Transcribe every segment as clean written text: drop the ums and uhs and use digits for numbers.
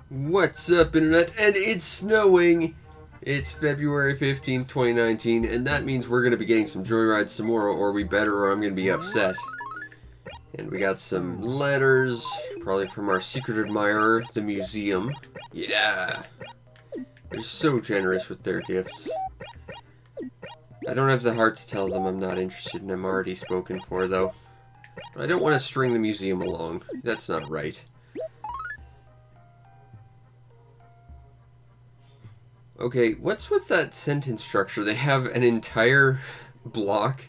What's up, Internet? And it's snowing! It's February 15th, 2019, and that means we're going to be getting some joyrides tomorrow, or we better, or I'm going to be upset. And we got some letters, probably from our secret admirer, the museum. Yeah! They're so generous with their gifts. I don't have the heart to tell them I'm not interested and I'm already spoken for, though. But I don't want to string the museum along. That's not right. Okay, what's with that sentence structure? They have an entire block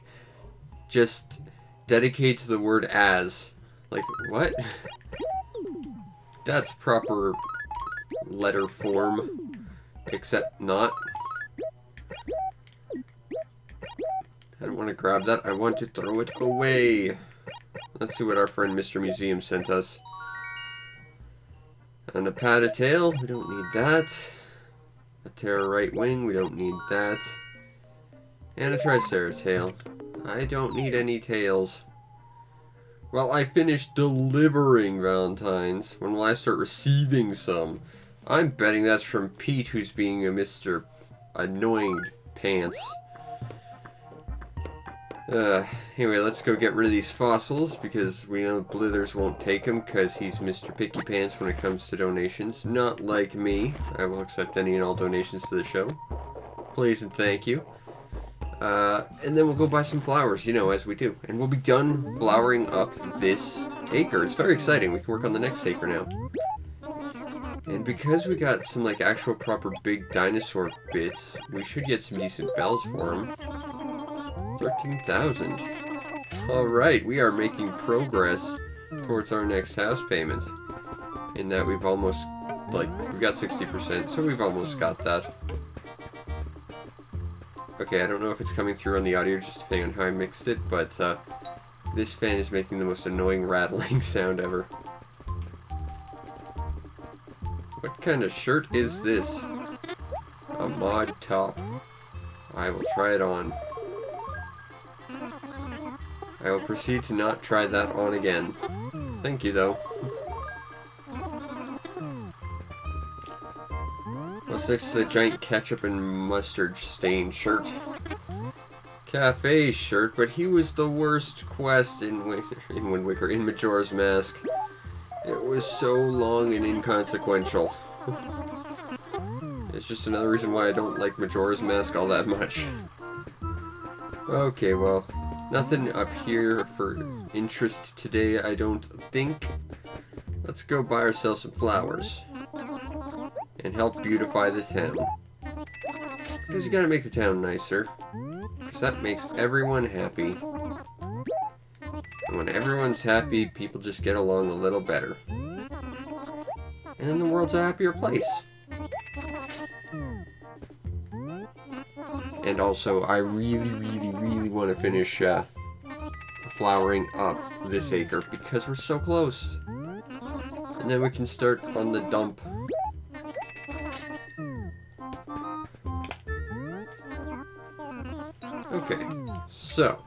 just dedicated to the word as. Like, what? That's proper letter form, except not. I don't want to grab that, I want to throw it away. Let's see what our friend Mr. Museum sent us. And a pat a tail, we don't need that. A terror right wing, we don't need that. And a triceratail. I don't need any tails. Well, I finished delivering Valentines. When will I start receiving some? I'm betting that's from Pete, who's being a Mr. Annoying Pants. Anyway, let's go get rid of these fossils, because we know Blithers won't take them, because he's Mr. Picky Pants when it comes to donations. Not like me. I will accept any and all donations to the show. Please and thank you. And then we'll go buy some flowers, you know, as we do. And we'll be done flowering up this acre. It's very exciting. We can work on the next acre now. And because we got some, like, actual proper big dinosaur bits, we should get some decent bells for them. 13,000. Alright, we are making progress towards our next house payment. In that we've almost, like, we got 60%, so we've almost got that. Okay, I don't know if it's coming through on the audio, just depending on how I mixed it, but this fan is making the most annoying rattling sound ever. What kind of shirt is this? A mod top. I will try it on. I will proceed to not try that on again. Thank you, though. What's next to the giant ketchup and mustard stained shirt? Cafe shirt, but he was the worst quest in Wind Waker, in Majora's Mask. It was so long and inconsequential. It's just another reason why I don't like Majora's Mask all that much. Okay, well, nothing up here for interest today, I don't think. Let's go buy ourselves some flowers. And help beautify the town. Because you gotta make the town nicer. Because that makes everyone happy. And when everyone's happy, people just get along a little better. And then the world's a happier place. And also, I really want to finish flowering up this acre because we're so close. And then we can start on the dump. Okay, so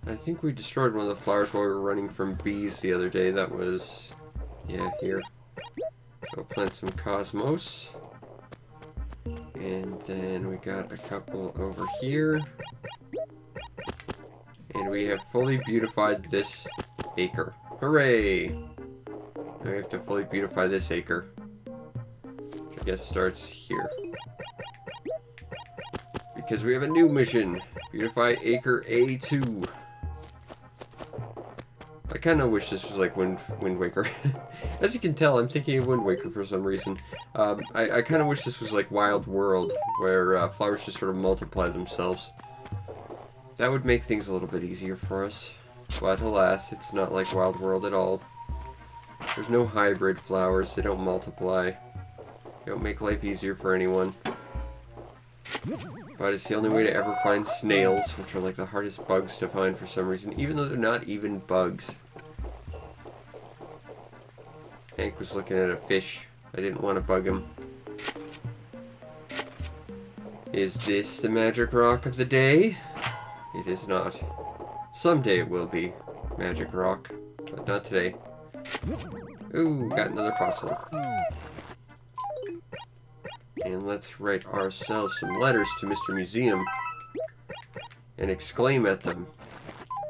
I think we destroyed one of the flowers while we were running from bees the other day. That was, yeah, here. So I'll plant some cosmos. And then we got a couple over here. And we have fully beautified this acre. Hooray! Now we have to fully beautify this acre. Which I guess starts here. Because we have a new mission. Beautify Acre A2. I kind of wish this was like Wind Waker. As you can tell, I'm thinking of Wind Waker for some reason. I kind of wish this was like Wild World, where flowers just sort of multiply themselves. That would make things a little bit easier for us. But alas, it's not like Wild World at all. There's no hybrid flowers, they don't multiply. They don't make life easier for anyone. But it's the only way to ever find snails, which are like the hardest bugs to find for some reason, even though they're not even bugs. Hank was looking at a fish. I didn't want to bug him. Is this the magic rock of the day? It is not. Someday it will be magic rock, but not today. Ooh, got another fossil. And let's write ourselves some letters to Mr. Museum and exclaim at them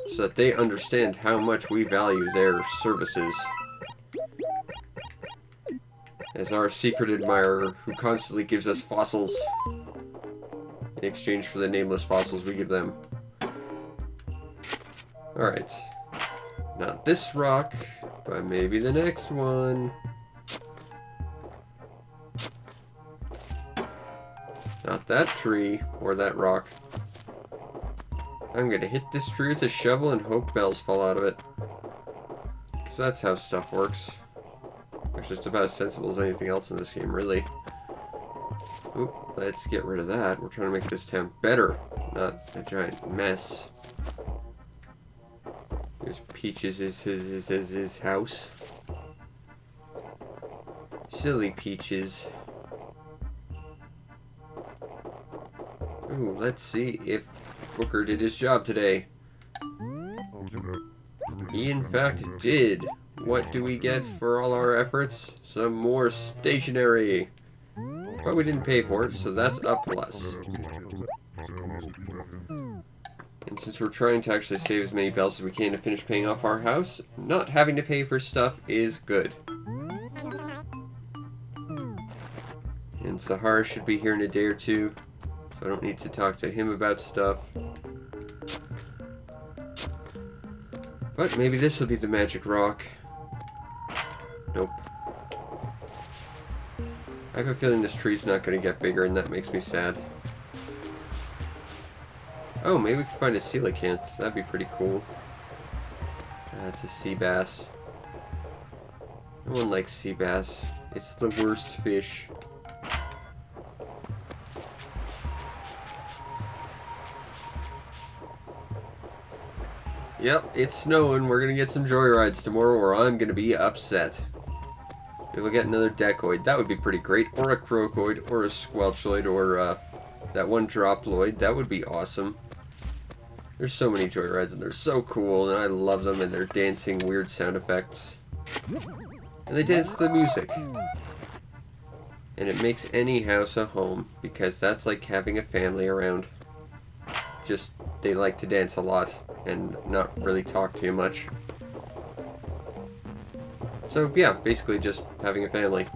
so that they understand how much we value their services. As our secret admirer who constantly gives us fossils in exchange for the nameless fossils we give them. Alright. Not this rock, but maybe the next one. Not that tree, or that rock. I'm gonna hit this tree with a shovel and hope bells fall out of it. Because that's how stuff works. Actually, it's about as sensible as anything else in this game, really. Oop, let's get rid of that. We're trying to make this town better, not a giant mess. Here's Peaches' his house. Silly Peaches. Ooh, let's see if Booker did his job today. He in fact did. What do we get for all our efforts? Some more stationery. But we didn't pay for it, so that's a plus. And since we're trying to actually save as many bells as we can to finish paying off our house, not having to pay for stuff is good. And Sahara should be here in a day or two, so I don't need to talk to him about stuff. But maybe this will be the magic rock. Nope. I have a feeling this tree's not going to get bigger, and that makes me sad. Oh, maybe we could find a coelacanth. That'd be pretty cool. That's a sea bass. No one likes sea bass. It's the worst fish. Yep, it's snowing. We're gonna get some joyrides tomorrow, or I'm gonna be upset. Maybe we'll get another decoid. That would be pretty great. Or a crocoid, or a squelchoid, or that one droploid. That would be awesome. There's so many joyrides, and they're so cool, and I love them, and they're dancing weird sound effects. And they dance to the music. And it makes any house a home, because that's like having a family around. Just, they like to dance a lot, and not really talk too much. So yeah, basically just having a family.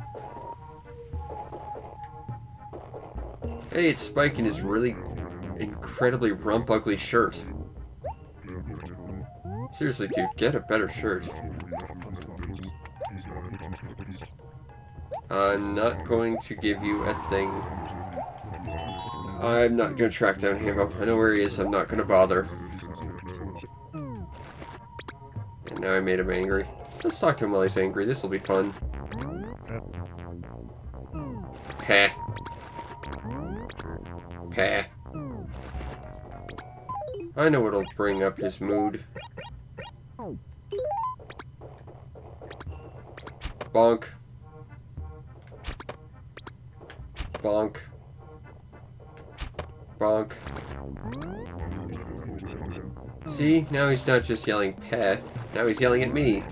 Hey, it's Spike in his really incredibly rump-ugly shirt. Seriously, dude, get a better shirt. I'm not going to give you a thing. I'm not going to track down Hambo. I know where he is, I'm not going to bother. And now I made him angry. Let's talk to him while he's angry, this will be fun. Pah. Pah. I know what'll bring up his mood. Bonk. Bonk. Bonk. See? Now he's not just yelling peh. Now he's yelling at me.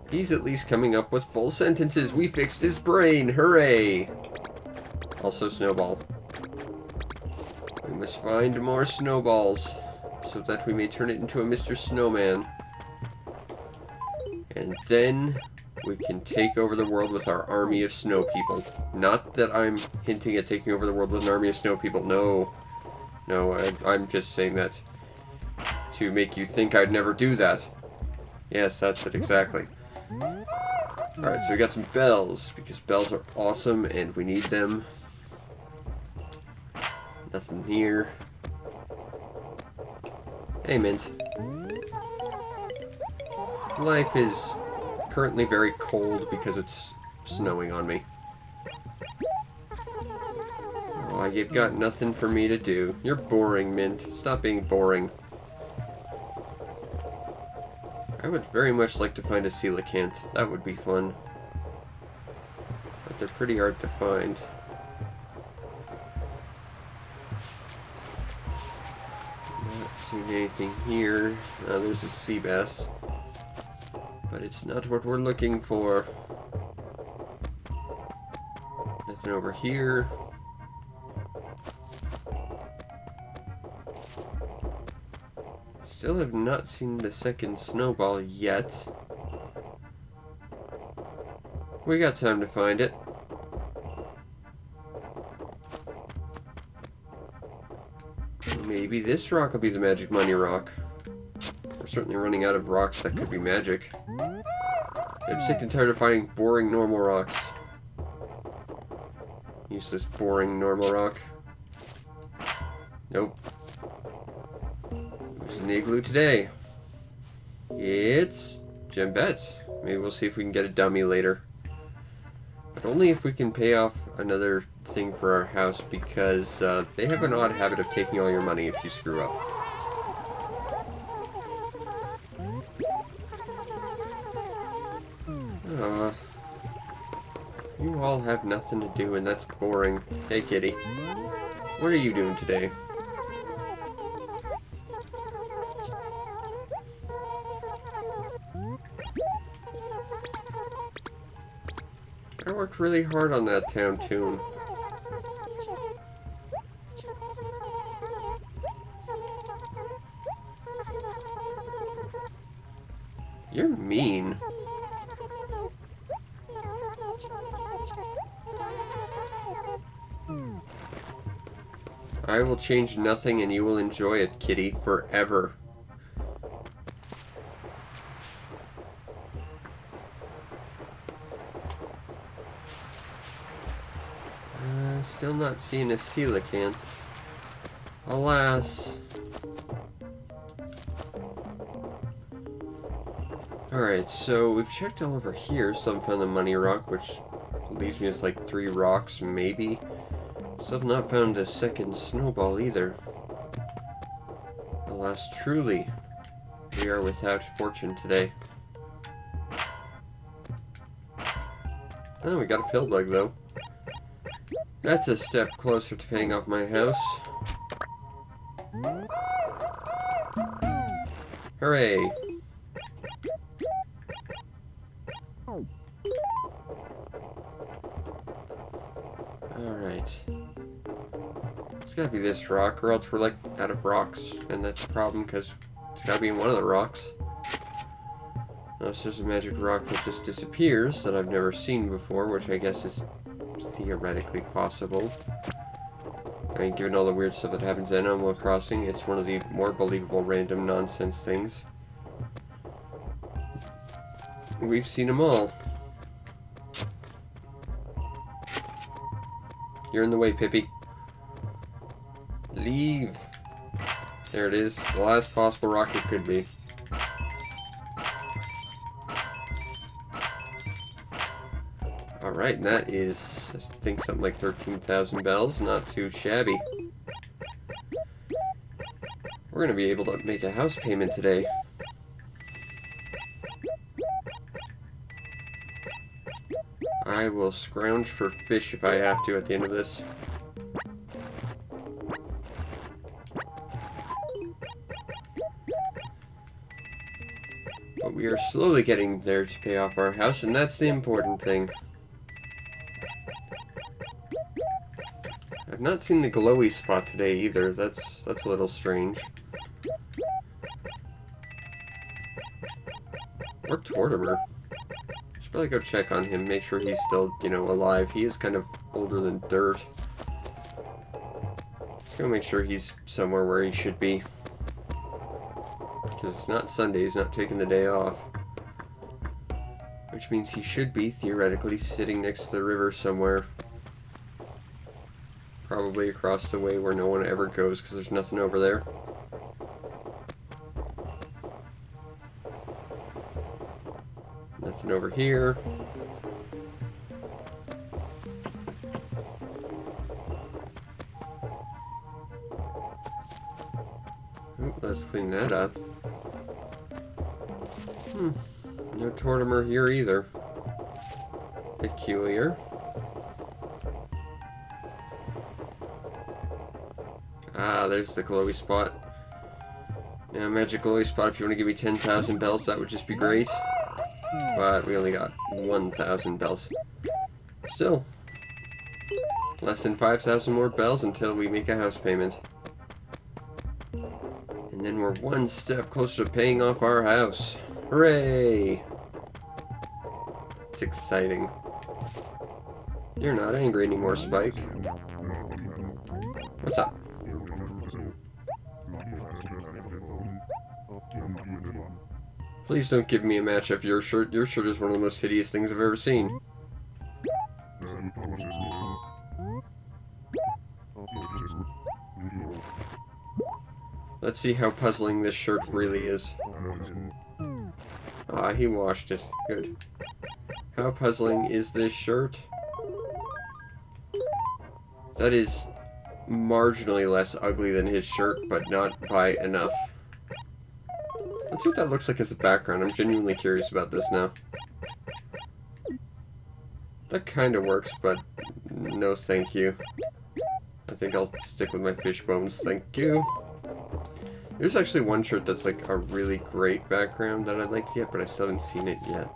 He's at least coming up with full sentences. We fixed his brain. Hooray! Also snowball. We must find more snowballs so that we may turn it into a Mr. Snowman. And then we can take over the world with our army of snow people. Not that I'm hinting at taking over the world with an army of snow people. No. No, I'm just saying that to make you think I'd never do that. Yes, that's it, exactly. Alright, so we got some bells, because bells are awesome and we need them. Nothing here. Hey, Mint. Life is currently very cold because it's snowing on me. Oh, you've got nothing for me to do. You're boring, Mint. Stop being boring. I would very much like to find a coelacanth. That would be fun. But they're pretty hard to find. Not seeing anything here. There's a sea bass. But it's not what we're looking for. Nothing over here. Still have not seen the second snowball yet. We got time to find it. Maybe this rock will be the magic money rock. We're certainly running out of rocks that could be magic. I'm sick and tired of finding boring normal rocks. Useless boring normal rock. Nope. Who's in the igloo today? It's Gembet. Maybe we'll see if we can get a dummy later. But only if we can pay off another thing for our house, because they have an odd habit of taking all your money if you screw up. You all have nothing to do, and that's boring. Hey, kitty. What are you doing today? I worked really hard on that town tune. You're mean. I will change nothing and you will enjoy it, kitty, forever. Still not seeing a coelacanth. Alas. Alright, so we've checked all over here. Still haven't found the money rock, which leaves me with like 3 rocks, maybe. Still have not found a second snowball either. Alas, truly, we are without fortune today. Oh, we got a pill bug though. That's a step closer to paying off my house. Hooray! Alright. It's gotta be this rock, or else we're like out of rocks. And that's a problem, because it's gotta be in one of the rocks. Unless there's a magic rock that just disappears that I've never seen before, which I guess is theoretically possible. I mean, given all the weird stuff that happens in Animal Crossing, it's one of the more believable random nonsense things. We've seen them all. You're in the way, Pippi. Leave. There it is. The last possible rock it could be. Alright, and that is, I think, something like 13,000 bells. Not too shabby. We're going to be able to make a house payment today. I will scrounge for fish if I have to at the end of this. But we are slowly getting there to pay off our house, and that's the important thing. I've not seen the glowy spot today either. That's a little strange. Or Tortimer. Should probably go check on him, make sure he's still, you know, alive. He is kind of older than dirt. Let's go make sure he's somewhere where he should be. Because it's not Sunday, he's not taking the day off. Which means he should be, theoretically, sitting next to the river somewhere. Probably across the way where no one ever goes, because there's nothing over there. Nothing over here. Ooh, let's clean that up. No Tortimer here either. Peculiar. Ah, there's the glowy spot. Now, magic glowy spot, if you want to give me 10,000 bells, that would just be great. But we only got 1,000 bells. Still, Less than 5,000 more bells until we make a house payment. And then we're one step closer to paying off our house. Hooray! It's exciting. You're not angry anymore, Spike. What's up? Please don't give me a match of your shirt. Your shirt is one of the most hideous things I've ever seen. Let's see how puzzling this shirt really is. Ah, he washed it. Good. How puzzling is this shirt? That is marginally less ugly than his shirt, but not by enough. Let's see what that looks like as a background. I'm genuinely curious about this now. That kind of works, but no thank you. I think I'll stick with my fish bones, thank you. There's actually one shirt that's like a really great background that I'd like to get, but I still haven't seen it yet.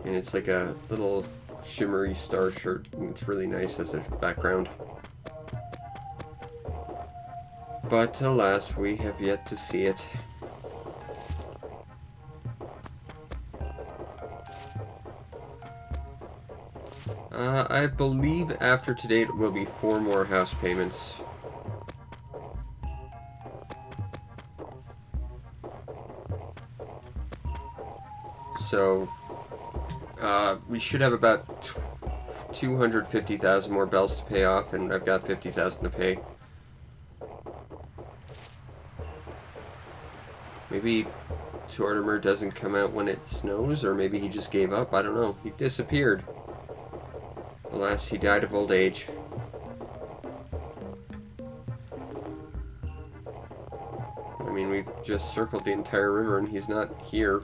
And it's like a little shimmery star shirt, and it's really nice as a background. But alas, we have yet to see it. I believe after today it will be 4 more house payments. So, we should have about 250,000 more bells to pay off, and I've got 50,000 to pay. Maybe Tortimer doesn't come out when it snows, or maybe he just gave up. I don't know. He disappeared. Alas, he died of old age. I mean, we've just circled the entire river and he's not here.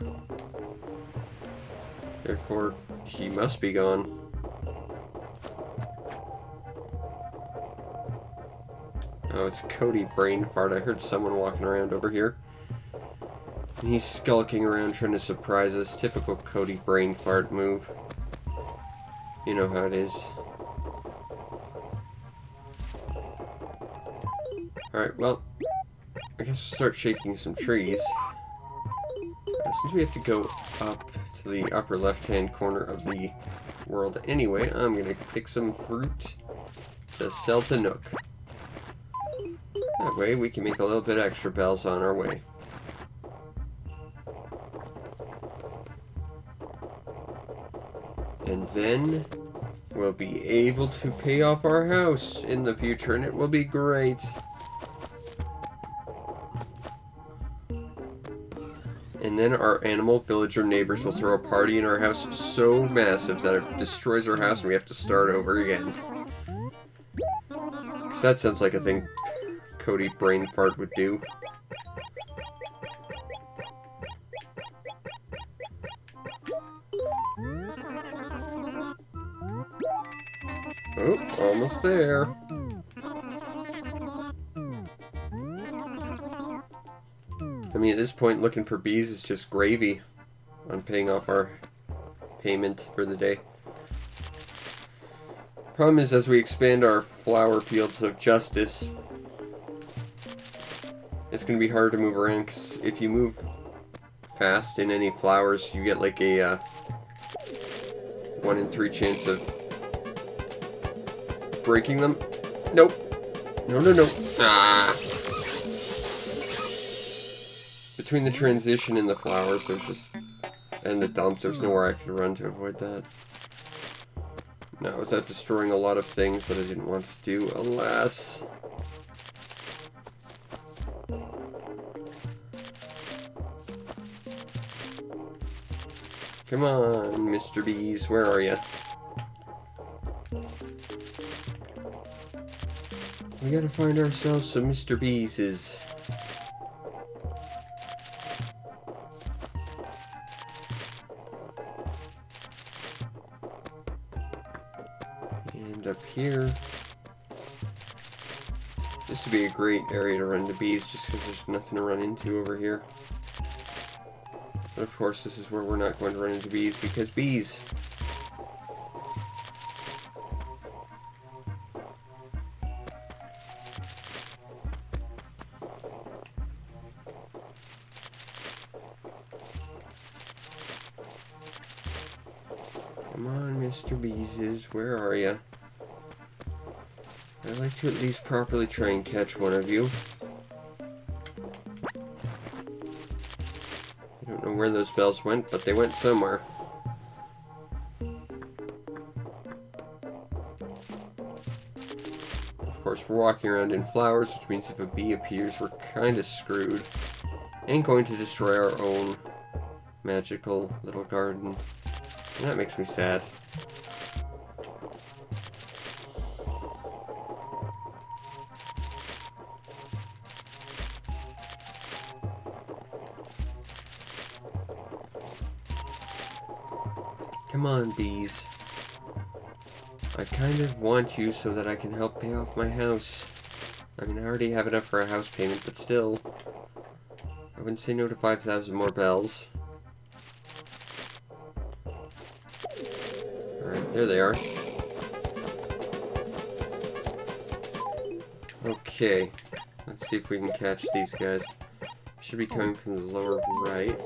Therefore, he must be gone. Oh, it's Cody Brain Fart. I heard someone walking around over here. And he's skulking around trying to surprise us. Typical Cody Brain Fart move. You know how it is. Alright, well, I guess we'll start shaking some trees. Since we have to go up to the upper left-hand corner of the world anyway, I'm going to pick some fruit to sell to Nook. That way we can make a little bit extra bells on our way. And then we'll be able to pay off our house in the future, and it will be great. And then our animal villager neighbors will throw a party in our house so massive that it destroys our house and we have to start over again. Because that sounds like a thing Cody Brain Fart would do. Oh, almost there. I mean, at this point, looking for bees is just gravy on paying off our payment for the day. Problem is, as we expand our flower fields of justice, it's going to be hard to move around, because if you move fast in any flowers, you get like a 1 in 3 chance of breaking them. Nope. No, no, no. Ah. Between the transition and the flowers, there's just... and the dump, there's nowhere I could run to avoid that. Now, without destroying a lot of things that I didn't want to do, alas. Come on, Mr. Bees, where are you? We gotta find ourselves some Mr. Beeses. And up here, this would be a great area to run to bees just because there's nothing to run into over here. But of course, this is where we're not going to run into bees because bees. Come on, Mr. Beeses, where are ya? I'd like to at least properly try and catch one of you. I don't know where those bells went, but they went somewhere. Of course, we're walking around in flowers, which means if a bee appears, we're kind of screwed. Ain't going to destroy our own magical little garden. And that makes me sad. Come on, bees. I kind of want you so that I can help pay off my house. I mean, I already have enough for a house payment, but still. I wouldn't say no to 5,000 more bells. Alright, there they are. Okay. Let's see if we can catch these guys. Should be coming from the lower right.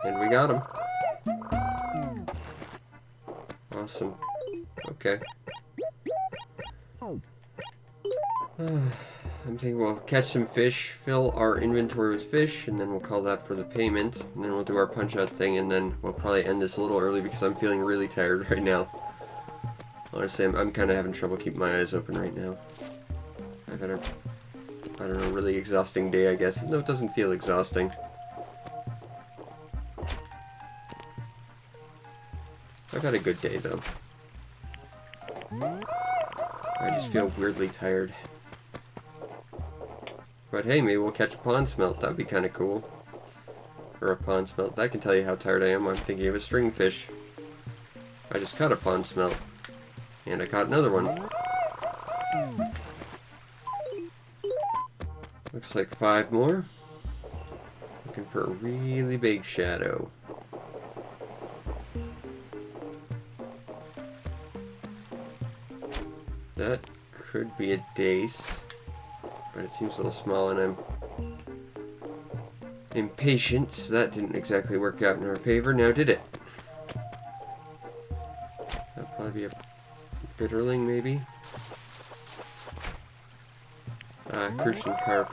And we got them. Awesome. Okay. I'm thinking we'll catch some fish, fill our inventory with fish, and then we'll call that for the payment. And then we'll do our punch-out thing, and then we'll probably end this a little early because I'm feeling really tired right now. Honestly, I'm kind of having trouble keeping my eyes open right now. I've had a, I don't know, really exhausting day, I guess. Even though it doesn't feel exhausting. I've had a good day, though. I just feel weirdly tired. But hey, maybe we'll catch a pond smelt. That'd be kind of cool. Or a pond smelt. That can tell you how tired I am. I'm thinking of a stringfish. I just caught a pond smelt. And I caught another one. Looks like 5 more. Looking for a really big shadow. That could be a dace, but it seems a little small and I'm impatient, so that didn't exactly work out in our favor, now did it? That'll probably be a bitterling, maybe? Crucian carp.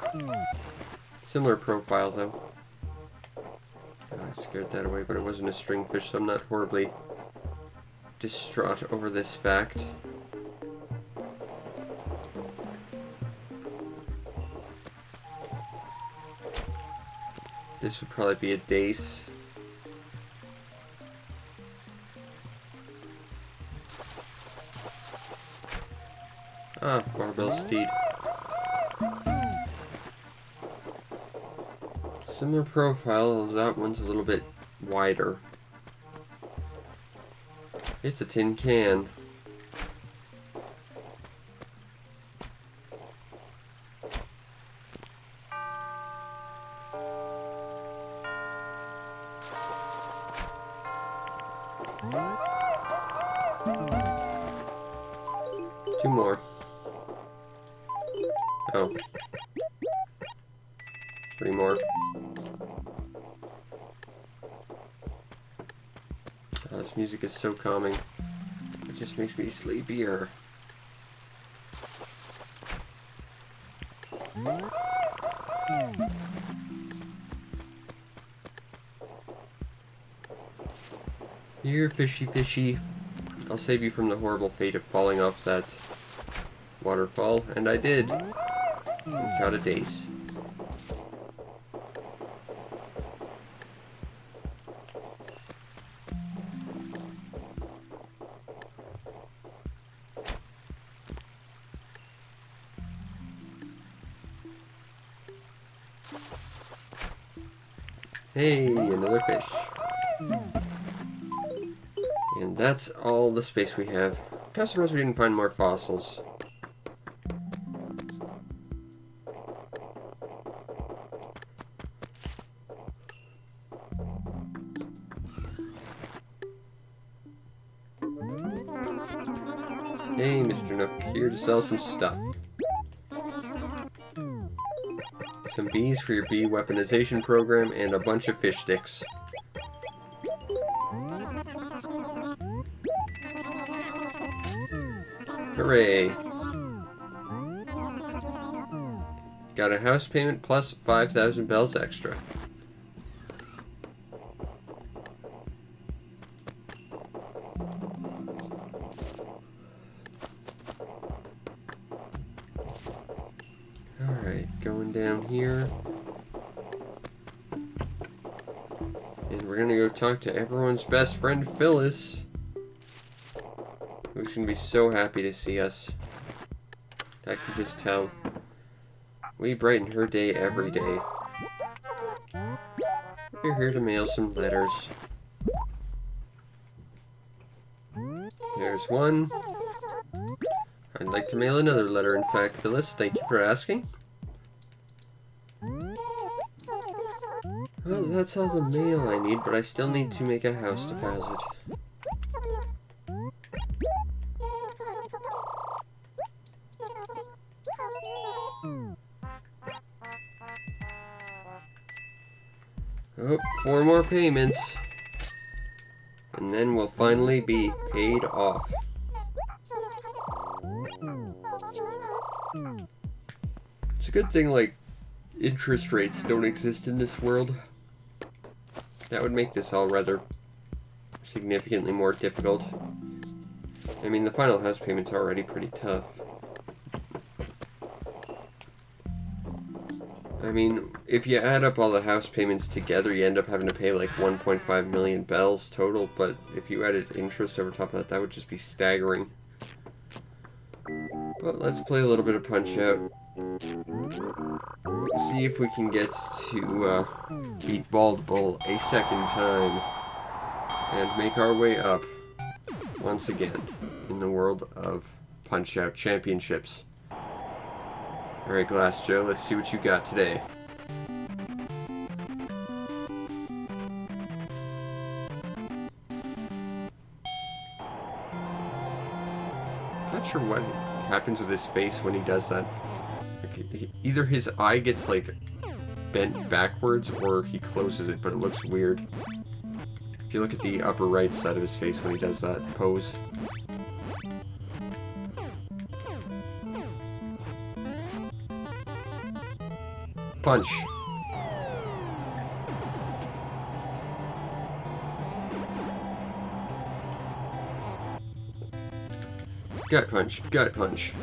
Similar profile, though. I scared that away, but it wasn't a stringfish, so I'm not horribly distraught over this fact. This would probably be a dace. Ah, barbell steed. Similar profile, although that one's a little bit wider. It's a tin can. Two more. Oh. 3 more. Oh, this music is so calming. It just makes me sleepier. Here, fishy fishy. I'll save you from the horrible fate of falling off that waterfall, and I did. And caught a dace. Hey, another fish. And that's all the space we have. Kinda surprised we didn't find more fossils. Hey, Mr. Nook, here to sell some stuff. Some bees for your bee weaponization program, and a bunch of fish sticks. Hooray! Got a house payment plus 5,000 bells extra. Alright, going down here. And we're gonna go talk to everyone's best friend, Phyllis. Who's gonna be so happy to see us. I can just tell. We brighten her day every day. We're here to mail some letters. There's one. I'd like to mail another letter, in fact, Phyllis. Thank you for asking. Well, that's all the mail I need, but I still need to make a house deposit. Oh, 4 more payments. And then we'll finally be paid off. It's a good thing, like, interest rates don't exist in this world. That would make this all rather significantly more difficult. I mean, the final house payment's already pretty tough. I mean, if you add up all the house payments together, you end up having to pay like 1.5 million bells total, but if you added interest over top of that, that would just be staggering. But let's play a little bit of Punch-Out. See if we can get to beat Bald Bull a second time. And make our way up, once again, in the world of Punch-Out championships. Alright, Glass Joe, let's see what you got today. Not sure what happens with his face when he does that. Like, either his eye gets, like, bent backwards, or he closes it, but it looks weird. If you look at the upper right side of his face when he does that pose. Punch. Gut punch, gut punch.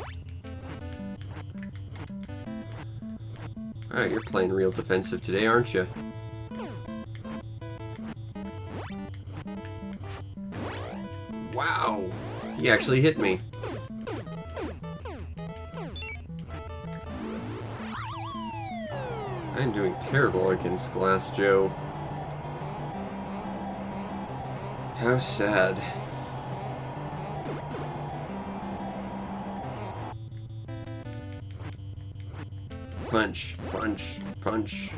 Alright, you're playing real defensive today, aren't you? Wow! He actually hit me. I'm doing terrible against Glass Joe. How sad. Punch, punch, punch.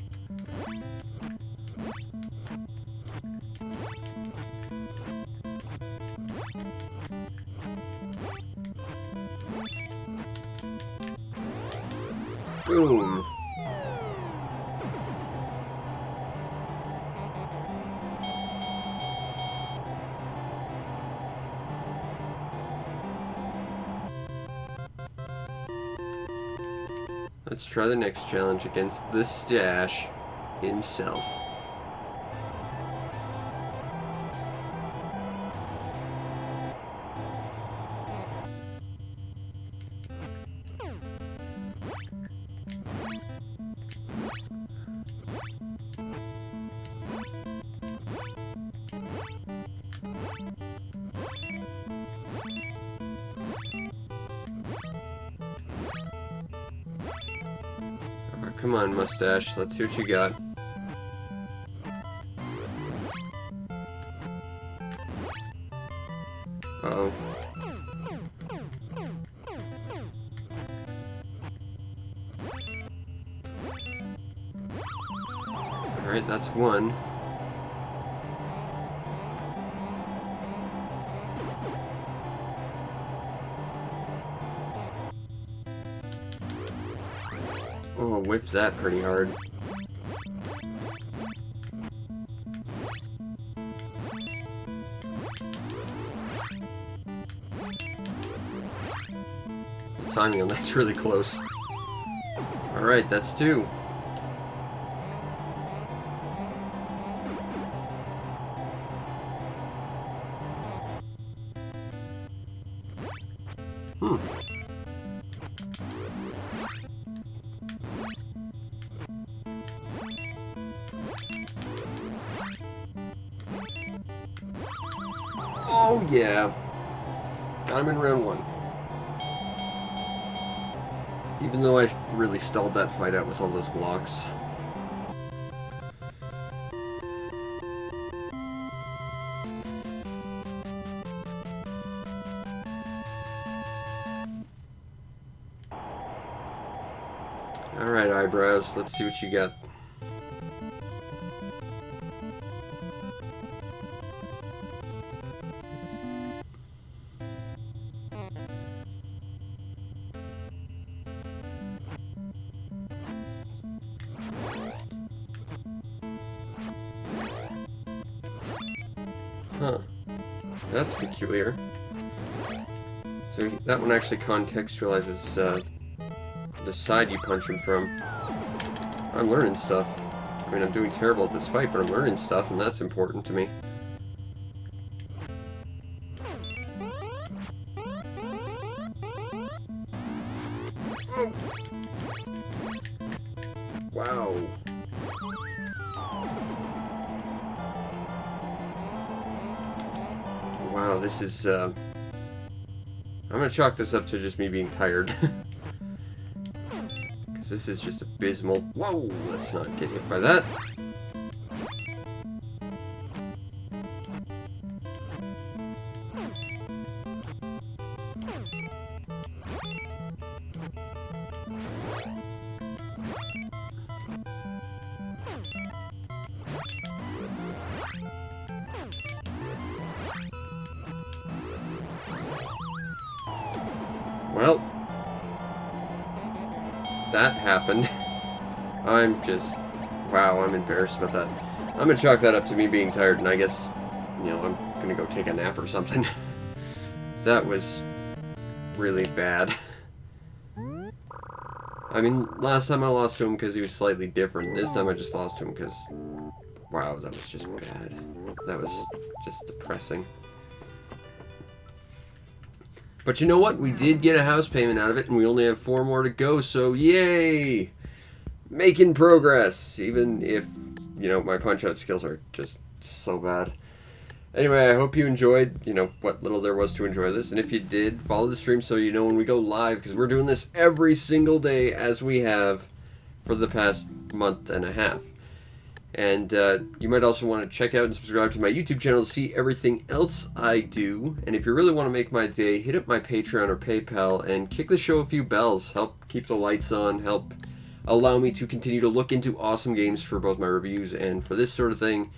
Boom. Let's try the next challenge against the Stash himself. Come on, Mustache. Let's see what you got. Uh-oh. Alright, that's one. Oh, whiffed that pretty hard. timing on that's really close. Alright, that's 2. Oh yeah. Got him in round 1. Even though I really stalled that fight out with all those blocks. Alright, eyebrows, let's see what you got. Huh. That's peculiar. So that one actually contextualizes the side you punch him from. I'm learning stuff. I mean, I'm doing terrible at this fight, but I'm learning stuff, and that's important to me. Oh. Wow. Wow, this is, I'm gonna chalk this up to just me being tired. Because this is just abysmal. Whoa, let's not get hit by that. Well, that happened. I'm just, wow, I'm embarrassed about that. I'm gonna chalk that up to me being tired, and I guess, you know, I'm gonna go take a nap or something. That was really bad. I mean, last time I lost to him because he was slightly different. This time I just lost to him because, wow, that was just bad. That was just depressing. But you know what? We did get a house payment out of it, and we only have 4 more to go, so yay! Making progress, even if, you know, my punch-out skills are just so bad. Anyway, I hope you enjoyed, you know, what little there was to enjoy this, and if you did, follow the stream so you know when we go live, because we're doing this every single day as we have for the past month and a half. And you might also want to check out and subscribe to my YouTube channel to see everything else I do. And if you really want to make my day, hit up my Patreon or PayPal and kick the show a few bells. Help keep the lights on, help allow me to continue to look into awesome games for both my reviews and for this sort of thing.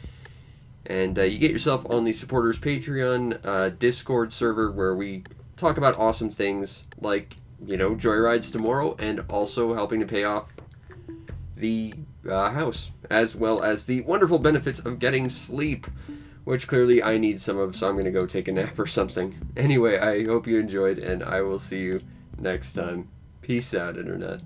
And you get yourself on the supporters Patreon Discord server where we talk about awesome things like, you know, joyrides tomorrow and also helping to pay off the house, as well as the wonderful benefits of getting sleep, which clearly I need some of, so I'm going to go take a nap or something. Anyway, I hope you enjoyed, and I will see you next time. Peace out, Internet.